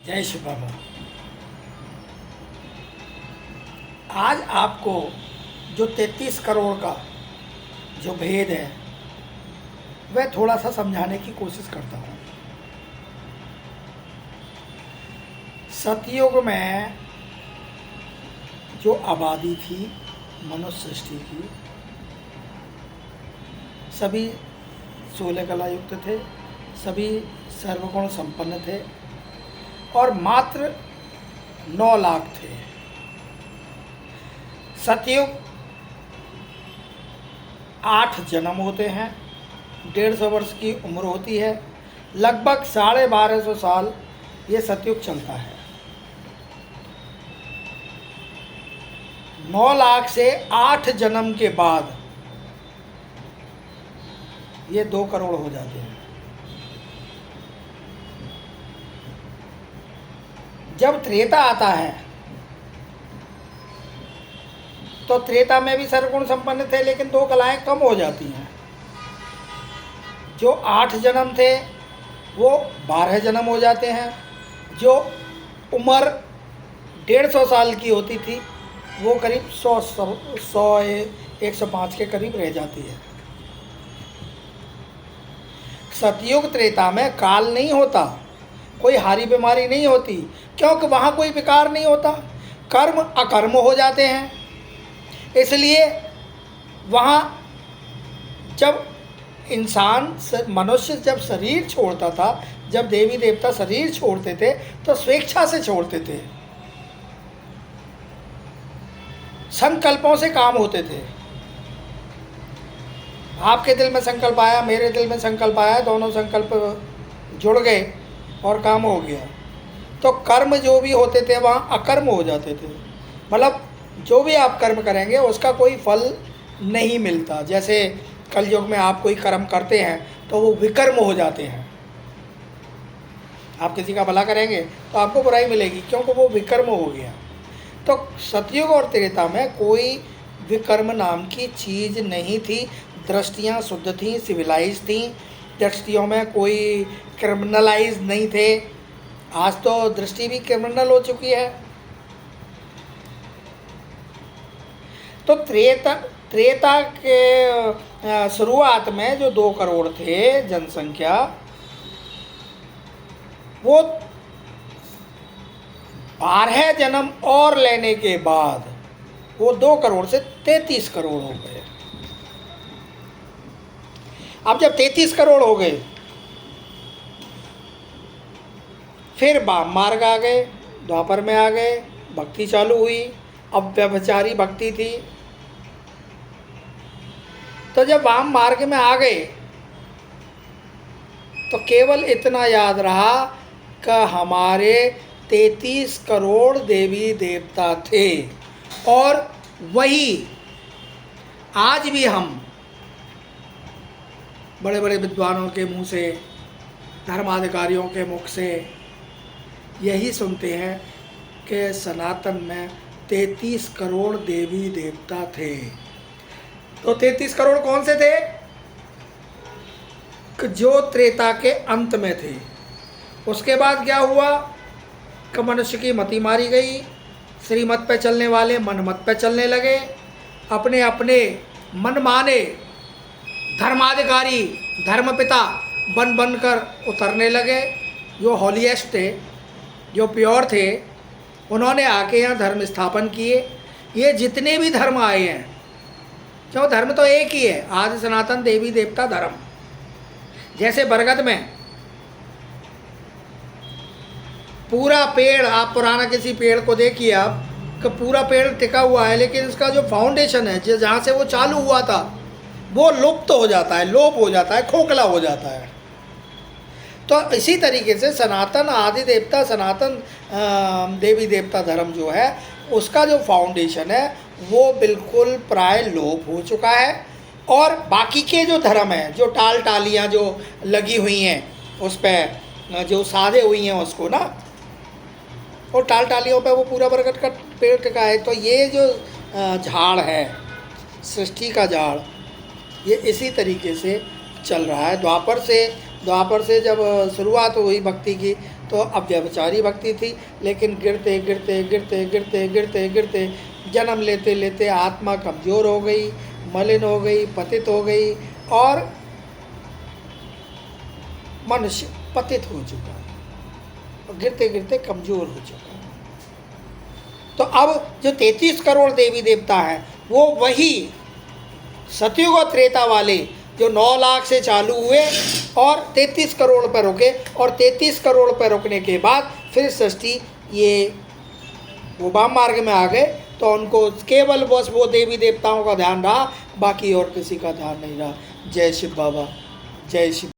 जय श्री बाबा। आज आपको जो 33 करोड़ का जो भेद है वह थोड़ा सा समझाने की कोशिश करता हूँ। सतयुग में जो आबादी थी मनुष्य सृष्टि की, सभी 16 कला युक्त थे, सभी सर्वगुण संपन्न थे और मात्र 9 लाख थे। सतयुग 8 जन्म होते हैं, 150 वर्ष की उम्र होती है, लगभग 1250 साल ये सतयुग चलता है। 9 लाख से 8 जन्म के बाद ये 2 करोड़ हो जाते हैं। जब त्रेता आता है तो त्रेता में भी सर्वगुण संपन्न थे, लेकिन 2 कलाएं कम हो जाती हैं। जो 8 जन्म थे वो 12 जन्म हो जाते हैं। जो उम्र 150 साल की होती थी वो करीब 105 के करीब रह जाती है। सतयुग त्रेता में काल नहीं होता, कोई हारी बीमारी नहीं होती, क्योंकि वहाँ कोई विकार नहीं होता, कर्म अकर्म हो जाते हैं। इसलिए वहाँ जब इंसान मनुष्य जब शरीर छोड़ता था, जब देवी देवता शरीर छोड़ते थे तो स्वेच्छा से छोड़ते थे, संकल्पों से काम होते थे। आपके दिल में संकल्प आया, मेरे दिल में संकल्प आया, दोनों संकल्प जुड़ गए और काम हो गया। तो कर्म जो भी होते थे वहाँ अकर्म हो जाते थे, मतलब जो भी आप कर्म करेंगे उसका कोई फल नहीं मिलता। जैसे कलयुग में आप कोई कर्म करते हैं तो वो विकर्म हो जाते हैं। आप किसी का भला करेंगे तो आपको बुराई मिलेगी, क्योंकि वो विकर्म हो गया। तो सतयुग और त्रेता में कोई विकर्म नाम की चीज़ नहीं थी। दृष्टियाँ शुद्ध थीं, सिविलाइज थीं, दृष्टियों में कोई क्रिमिनलाइज नहीं थे। आज तो दृष्टि भी क्रिमिनल हो चुकी है। तो त्रेता के शुरुआत में जो 2 करोड़ थे जनसंख्या, वो 12 जन्म और लेने के बाद वो 2 करोड़ से 33 करोड़ हो गए। अब जब 33 करोड़ हो गए फिर वाम मार्ग आ गए, द्वापर में आ गए, भक्ति चालू हुई। अब व्यभिचारी भक्ति थी। तो जब वाम मार्ग में आ गए तो केवल इतना याद रहा कि हमारे 33 करोड़ देवी देवता थे और वही आज भी हम बड़े बड़े विद्वानों के मुंह से, धर्माधिकारियों के मुख से यही सुनते हैं कि सनातन में 33 करोड़ देवी देवता थे। तो 33 करोड़ कौन से थे? कि जो त्रेता के अंत में थे। उसके बाद क्या हुआ कि मनुष्य की मति मारी गई, श्रीमत पे चलने वाले मनमत पे चलने लगे, अपने अपने मनमाने धर्माधिकारी धर्मपिता बन बन कर उतरने लगे। जो हॉलीएस्ट थे, जो प्योर थे, उन्होंने आके यहाँ धर्म स्थापन किए। ये जितने भी धर्म आए हैं, क्यों धर्म तो एक ही है, आदि सनातन देवी देवता धर्म। जैसे बरगद में पूरा पेड़, आप पुराना किसी पेड़ को देखिए आप, कि पूरा पेड़ टिका हुआ है, लेकिन इसका जो फाउंडेशन है, जहाँ से वो चालू हुआ था, वो लुप्त हो जाता है, लोप हो जाता है, खोखला हो जाता है। तो इसी तरीके से सनातन आदि देवता, सनातन देवी देवता धर्म जो है, उसका जो फाउंडेशन है वो बिल्कुल प्राय लोप हो चुका है। और बाकी के जो धर्म हैं, जो टाल टालियाँ जो लगी हुई हैं उस पर, जो साधे हुई हैं उसको ना, और टाल टालियों पे वो पूरा बरगद का पेड़ टिका है। तो ये जो झाड़ है, सृष्टि का झाड़, ये इसी तरीके से चल रहा है। द्वापर से जब शुरुआत हुई भक्ति की, तो अब व्यभिचारी भक्ति थी, लेकिन गिरते गिरते गिरते गिरते गिरते गिरते जन्म लेते लेते आत्मा कमज़ोर हो गई, मलिन हो गई, पतित हो गई और मनुष्य पतित हो चुका है, गिरते गिरते कमज़ोर हो चुका है। तो अब जो 33 करोड़ देवी देवता हैं वो वही सतयुग और त्रेता वाले जो 9 लाख से चालू हुए और 33 करोड़ पर रुके, और 33 करोड़ पर रुकने के बाद फिर सृष्टि ये वो वाम मार्ग में आ गए, तो उनको केवल बस वो देवी देवताओं का ध्यान रहा, बाकी और किसी का ध्यान नहीं रहा। जय शिव बाबा, जय शिव।